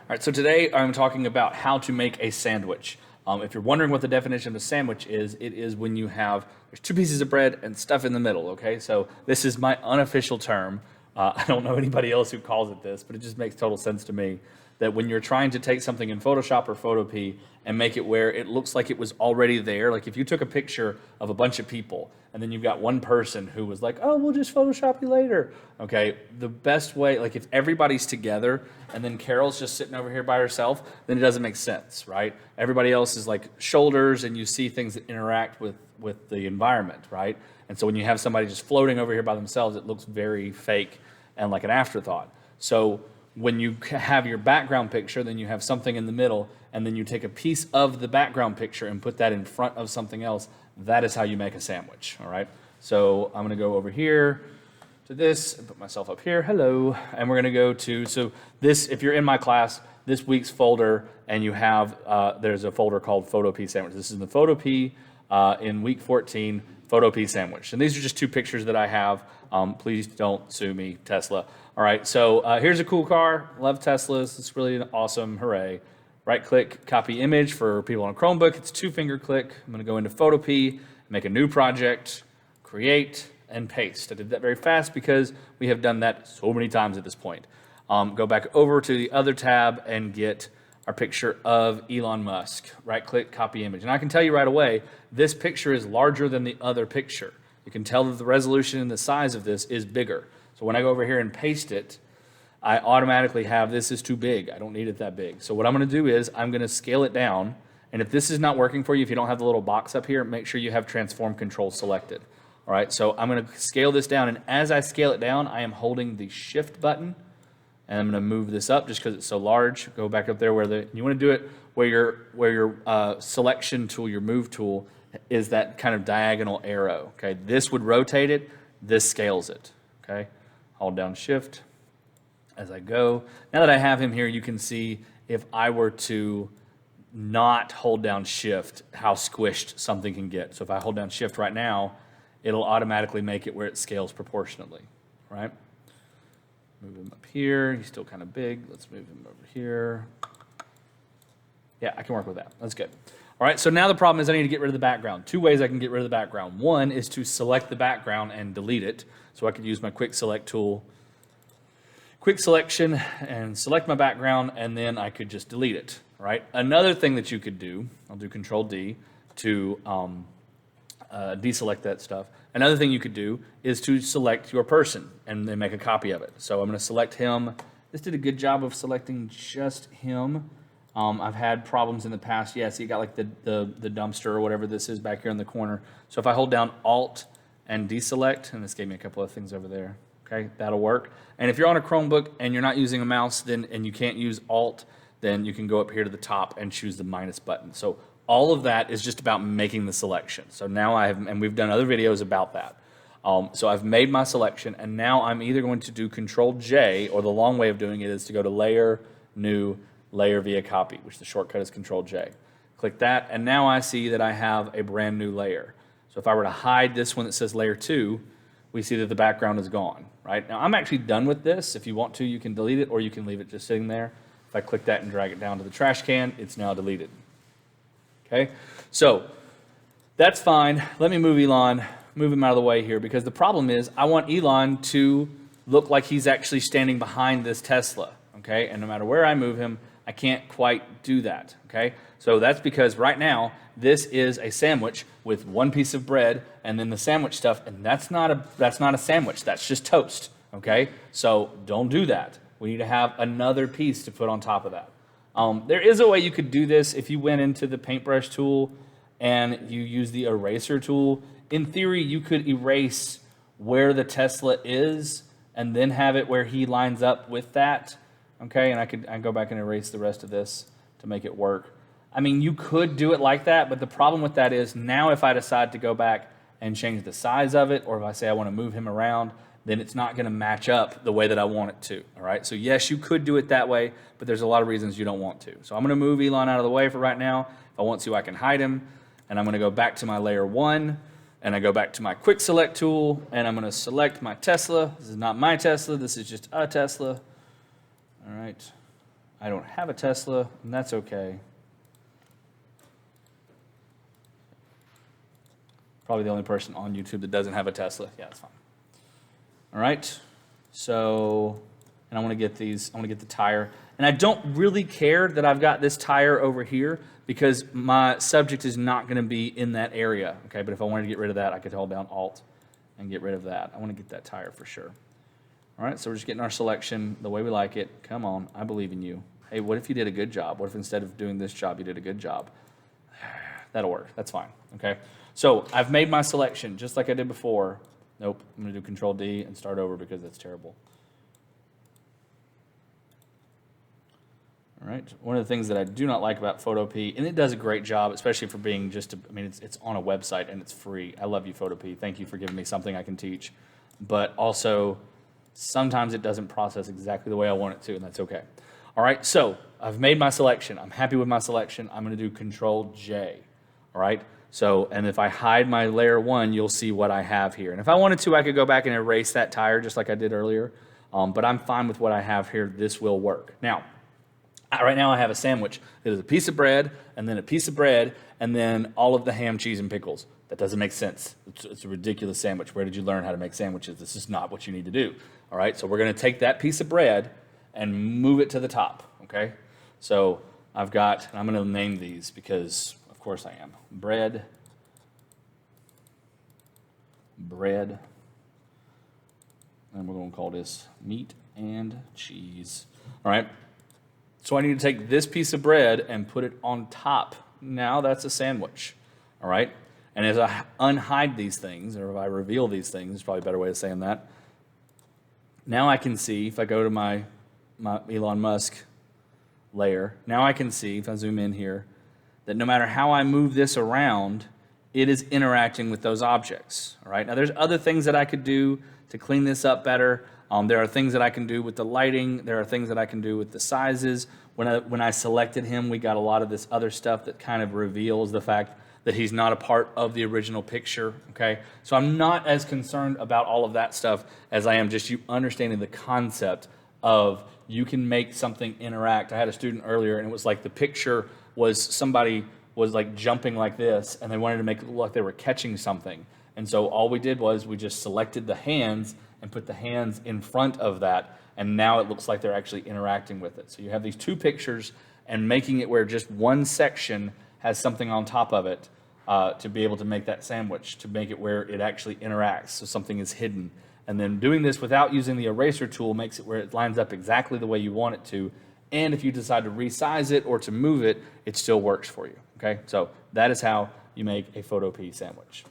right, so today I'm talking about how to make a sandwich. If you're wondering what the definition of a sandwich is, it is when you have, there's two pieces of bread and stuff in the middle, okay? So this is my unofficial term. I don't know anybody else who calls it this, but it just makes total sense to me that when you're trying to take something in Photoshop or Photopea and make it where it looks like it was already there, like if you took a picture of a bunch of people and then you've got one person who was like, oh, we'll just Photoshop you later. Okay, the best way, like if everybody's together and then Carol's just sitting over here by herself, then it doesn't make sense, right? Everybody else is like shoulders and you see things that interact with the environment, right? And so when you have somebody just floating over here by themselves, it looks very fake and like an afterthought. So when you have your background picture, then you have something in the middle, and then you take a piece of the background picture and put that in front of something else. That is how you make a sandwich, all right? So I'm gonna go over here to this and put myself up here, hello. And we're gonna go to, so this, if you're in my class, this week's folder, and you have, there's a folder called Photopea Sandwich. This is the Photopea in week 14, Photopea Sandwich. And these are just two pictures that I have. Please don't sue me, Tesla. All right, so here's a cool car. Love Teslas. It's really awesome. Hooray. Right-click, copy image for people on a Chromebook. It's two-finger click. I'm going to go into Photopea, make a new project, create, and paste. I did that very fast because we have done that so many times at this point. Go back over to the other tab and get our picture of Elon Musk. Right-click, copy image. And I can tell you right away, this picture is larger than the other picture. You can tell that the resolution and the size of this is bigger. So when I go over here and paste it, I automatically have this is too big. I don't need it that big. So what I'm going to do is I'm going to scale it down. And if this is not working for you, if you don't have the little box up here, make sure you have transform control selected. All right, so I'm going to scale this down. And as I scale it down, I am holding the shift button. And I'm going to move this up just because it's so large. Go back up there where you want to do it where your selection tool, your move tool, is that kind of diagonal arrow. Okay, this would rotate it. This scales it. Okay. Hold down shift as I go. Now that I have him here, you can see if I were to not hold down shift, how squished something can get. So if I hold down shift right now, it'll automatically make it where it scales proportionately, right? Move him up here. He's still kind of big. Let's move him over here. Yeah, I can work with that. That's good. All right, so now the problem is I need to get rid of the background. Two ways I can get rid of the background. One is to select the background and delete it. So I could use my quick select tool, quick selection, and select my background, and then I could just delete it, right? Another thing that you could do, I'll do Control D to deselect that stuff. Another thing you could do is to select your person and then make a copy of it. So I'm gonna select him. This did a good job of selecting just him. I've had problems in the past. Yeah, see, you got like the dumpster or whatever this is back here in the corner. So if I hold down Alt and deselect, and this gave me a couple of things over there. Okay, that'll work. And if you're on a Chromebook and you're not using a mouse, and you can't use Alt, then you can go up here to the top and choose the minus button. So all of that is just about making the selection. So now and we've done other videos about that. So I've made my selection, and now I'm either going to do Control J, or the long way of doing it is to go to Layer, New, Layer via Copy, which the shortcut is Control J. Click that, and now I see that I have a brand new layer. So if I were to hide this one that says Layer 2, we see that the background is gone, right? Now I'm actually done with this. If you want to, you can delete it, or you can leave it just sitting there. If I click that and drag it down to the trash can, it's now deleted. Okay, so that's fine. Let me move Elon, move him out of the way here, because the problem is I want Elon to look like he's actually standing behind this Tesla, okay? And no matter where I move him, I can't quite do that, okay? So that's because right now, this is a sandwich with one piece of bread and then the sandwich stuff, and that's not a sandwich, that's just toast, okay? So don't do that. We need to have another piece to put on top of that. There is a way you could do this if you went into the paintbrush tool and you use the eraser tool. In theory, you could erase where the Tesla is and then have it where he lines up with that. Okay, and I can go back and erase the rest of this to make it work. I mean, you could do it like that, but the problem with that is now if I decide to go back and change the size of it, or if I say I want to move him around, then it's not going to match up the way that I want it to, all right? So yes, you could do it that way, but there's a lot of reasons you don't want to. So I'm going to move Elon out of the way for right now. If I want to, I can hide him, and I'm going to go back to my Layer 1, and I go back to my Quick Select tool, and I'm going to select my Tesla. This is not my Tesla, this is just a Tesla. All right, I don't have a Tesla, and that's okay. Probably the only person on YouTube that doesn't have a Tesla. Yeah, that's fine. All right. So, and I want to get these, I want to get the tire. And I don't really care that I've got this tire over here because my subject is not going to be in that area. Okay, but if I wanted to get rid of that, I could hold down Alt and get rid of that. I want to get that tire for sure. All right, so we're just getting our selection the way we like it. Come on, I believe in you. Hey, what if you did a good job? What if instead of doing this job, you did a good job? That'll work. That's fine. Okay. So I've made my selection just like I did before. Nope. I'm going to do Control D and start over because that's terrible. All right. One of the things that I do not like about Photopea, and it does a great job, especially for being just, I mean, it's on a website and it's free. I love you, Photopea. Thank you for giving me something I can teach. But also, sometimes it doesn't process exactly the way I want it to, and that's okay. All right. So I've made my selection. I'm happy with my selection. I'm going to do Control J. All right. So, and if I hide my layer 1, you'll see what I have here. And if I wanted to, I could go back and erase that tire just like I did earlier. But I'm fine with what I have here. This will work. Now, right now I have a sandwich. It is a piece of bread, and then a piece of bread, and then all of the ham, cheese, and pickles. That doesn't make sense. It's a ridiculous sandwich. Where did you learn how to make sandwiches? This is not what you need to do. All right, so we're going to take that piece of bread and move it to the top, okay? So I've got, and I'm going to name these because, of course I am, bread, and we're going to call this meat and cheese. All right, so I need to take this piece of bread and put it on top. Now that's a sandwich, all right? And as I unhide these things, or if I reveal these things, is probably a better way of saying that, now I can see, if I go to my Elon Musk layer, now I can see, if I zoom in here, that no matter how I move this around, it is interacting with those objects, all right? Now, there's other things that I could do to clean this up better. There are things that I can do with the lighting. There are things that I can do with the sizes. When I selected him, we got a lot of this other stuff that kind of reveals the fact that he's not a part of the original picture, okay? So I'm not as concerned about all of that stuff as I am just you understanding the concept of you can make something interact. I had a student earlier, and it was like the picture was somebody was like jumping like this, and they wanted to make it look like they were catching something. And so all we did was we just selected the hands and put the hands in front of that, and now it looks like they're actually interacting with it. So you have these two pictures, and making it where just one section has something on top of it to be able to make that sandwich, to make it where it actually interacts, so something is hidden. And then doing this without using the eraser tool makes it where it lines up exactly the way you want it to. And if you decide to resize it or to move it, it still works for you. Okay, so that is how you make a Photopea sandwich.